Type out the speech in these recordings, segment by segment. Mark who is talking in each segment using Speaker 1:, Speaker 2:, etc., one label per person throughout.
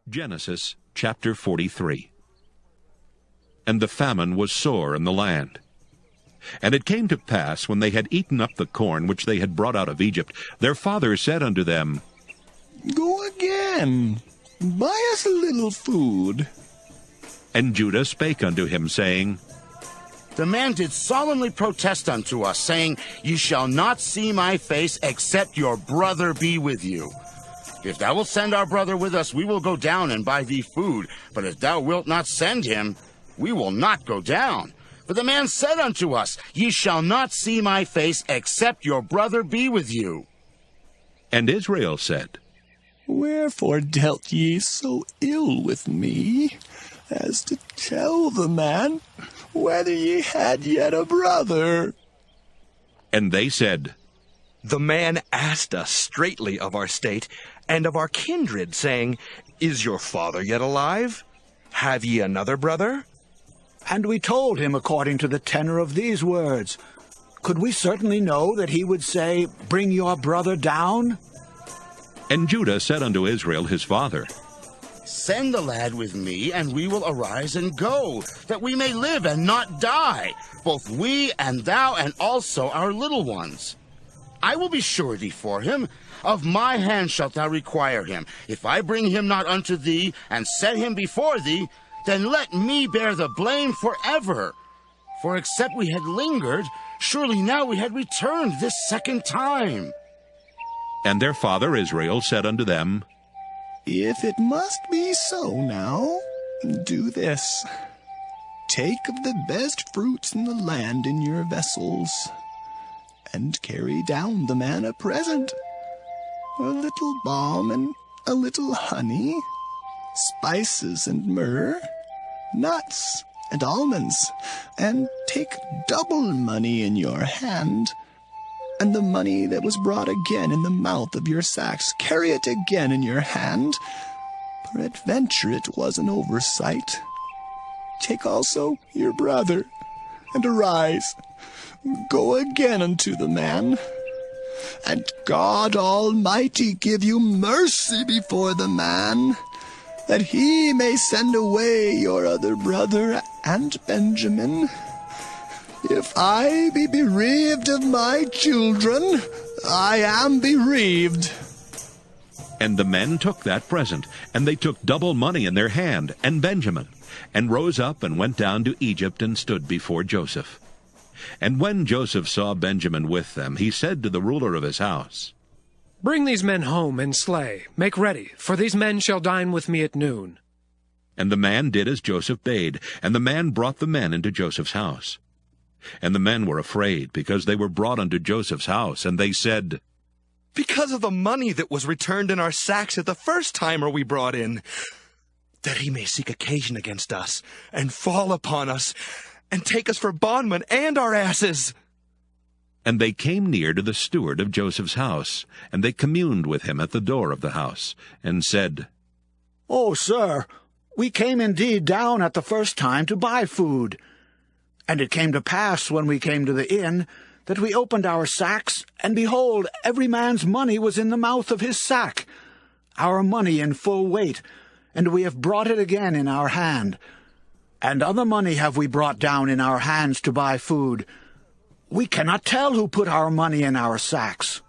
Speaker 1: Genesis chapter 43. And the famine was sore in the land. And it came to pass, when they had eaten up the corn which they had brought out of Egypt, their father said unto them,
Speaker 2: Go again, buy us a little food.
Speaker 1: And Judah spake unto him, saying,
Speaker 3: The man did solemnly protest unto us, saying, Ye shall not see my face, except your brother be with you. If thou wilt send our brother with us, we will go down and buy thee food. But if thou wilt not send him, we will not go down. For the man said unto us, Ye shall not see my face, except your brother be with you.
Speaker 1: And Israel said,
Speaker 2: Wherefore dealt ye so ill with me, as to tell the man whether ye had yet a brother?
Speaker 1: And they said,
Speaker 4: The man asked us straitly of our state and of our kindred, saying, Is your father yet alive? Have ye another brother?
Speaker 5: And we told him according to the tenor of these words. Could we certainly know that he would say, Bring your brother down?
Speaker 1: And Judah said unto Israel his father,
Speaker 3: Send the lad with me, and we will arise and go, that we may live and not die, both we and thou, and also our little ones. I will be surety for him. Of my hand shalt thou require him. If I bring him not unto thee, and set him before thee, then let me bear the blame forever. For except we had lingered, surely now we had returned this second time.
Speaker 1: And their father Israel said unto them,
Speaker 2: If it must be so now, do this. Take of the best fruits in the land in your vessels, and carry down the man a present, a little balm and a little honey, spices and myrrh, nuts and almonds, and take double money in your hand, and the money that was brought again in the mouth of your sacks, carry it again in your hand. Peradventure it was an oversight. Take also your brother, and arise, go again unto the man. And God Almighty give you mercy before the man, that he may send away your other brother and Benjamin. If I be bereaved of my children, I am bereaved.
Speaker 1: And the men took that present, and they took double money in their hand, and Benjamin, and rose up and went down to Egypt, and stood before Joseph. And when Joseph saw Benjamin with them, he said to the ruler of his house,
Speaker 6: Bring these men home and slay. Make ready, for these men shall dine with me at noon.
Speaker 1: And the man did as Joseph bade, and the man brought the men into Joseph's house. And the men were afraid, because they were brought unto Joseph's house, and they said,
Speaker 4: Because of the money that was returned in our sacks at the first time are we brought in, that he may seek occasion against us, and fall upon us, and take us for bondmen and our asses.
Speaker 1: And they came near to the steward of Joseph's house, and they communed with him at the door of the house, and said,
Speaker 5: Oh, sir, we came indeed down at the first time to buy food. And it came to pass, when we came to the inn, that we opened our sacks, and behold, every man's money was in the mouth of his sack, our money in full weight, and we have brought it again in our hand. And other money have we brought down in our hands to buy food. We cannot tell who put our money in our sacks.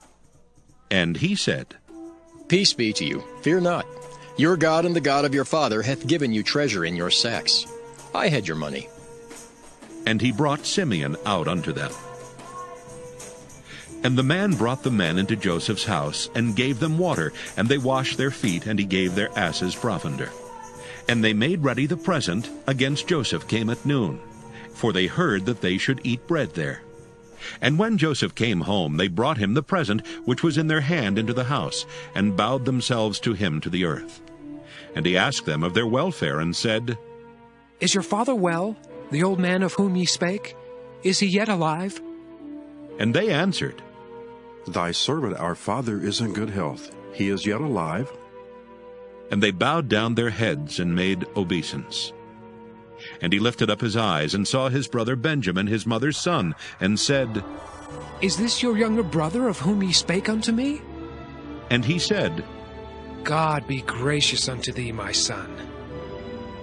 Speaker 1: And he said,
Speaker 7: Peace be to you, fear not. Your God and the God of your father hath given you treasure in your sacks. I had your money.
Speaker 1: And he brought Simeon out unto them. And the man brought the men into Joseph's house, and gave them water, and they washed their feet, and he gave their asses provender. And they made ready the present against Joseph came at noon, for they heard that they should eat bread there. And when Joseph came home, they brought him the present which was in their hand into the house, and bowed themselves to him to the earth. And he asked them of their welfare, and said,
Speaker 6: Is your father well, the old man of whom ye spake? Is he yet alive?
Speaker 1: And they answered,
Speaker 8: Thy servant our father is in good health. He is yet alive.
Speaker 1: And they bowed down their heads and made obeisance. And he lifted up his eyes, and saw his brother Benjamin, his mother's son, and said,
Speaker 6: Is this your younger brother of whom ye spake unto me?
Speaker 1: And he said,
Speaker 6: God be gracious unto thee, my son.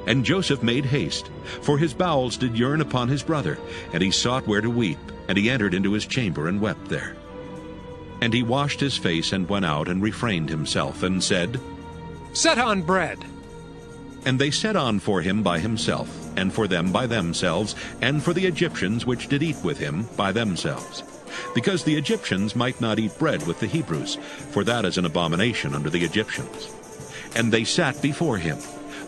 Speaker 1: And Joseph made haste, for his bowels did yearn upon his brother, and he sought where to weep, and he entered into his chamber and wept there. And he washed his face and went out and refrained himself, and said,
Speaker 6: Set on bread.
Speaker 1: And they set on for him by himself, and for them by themselves, and for the Egyptians which did eat with him by themselves. Because the Egyptians might not eat bread with the Hebrews, for that is an abomination unto the Egyptians. And they sat before him,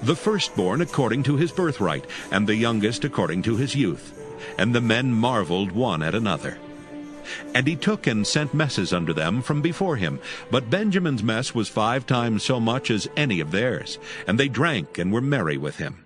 Speaker 1: the firstborn according to his birthright, and the youngest according to his youth. And the men marveled one at another. And he took and sent messes unto them from before him. But Benjamin's mess was 5 times so much as any of theirs. And they drank and were merry with him.